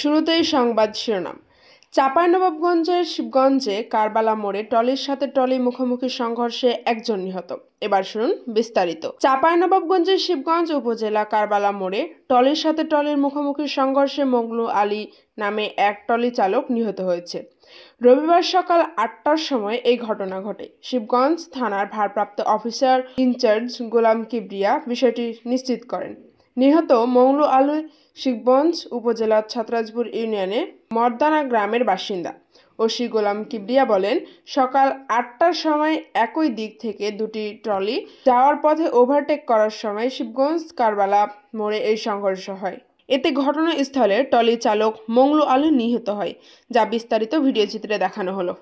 শুরুতেই সংবাদ শিরোনাম। চাঁপাইনবাবগঞ্জের শিবগঞ্জে কারবালা মোড়ে ট্রলির সাথে ট্রলি মুখোমুখি সংঘর্ষে একজন নিহত। এবার শুনুন বিস্তারিত। চাঁপাইনবাবগঞ্জের শিবগঞ্জ উপজেলা কারবালা মোড়ে ট্রলির সাথে ট্রলির মুখোমুখি সংঘর্ষে মংলু আলী নামে এক ট্রলি চালক নিহত হয়েছে। রবিবার সকাল ৮টার সময় এই ঘটনা ঘটে। শিবগঞ্জ থানার ভারপ্রাপ্ত অফিসার ইনচার্জ গোলাম কিবরিয়া বিষয়টি নিশ্চিত করেন। নিহত মংলু আলী শিবগঞ্জ উপজেলার ছাত্রাজপুর ইউনিয়নের মর্দানা গ্রামের বাসিন্দা। ওসি গোলাম কিবরিয়া বলেন, সকাল ৮টার সময় একই দিক থেকে দুটি ট্রলি যাওয়ার পথে ওভারটেক করার সময় শিবগঞ্জ কারবালা মোড়ে এই সংঘর্ষ হয়। এতে ঘটনাস্থলে ট্রলি চালক মংলু আলী নিহত হয়, যা বিস্তারিত ভিডিও চিত্রে দেখানো হলো।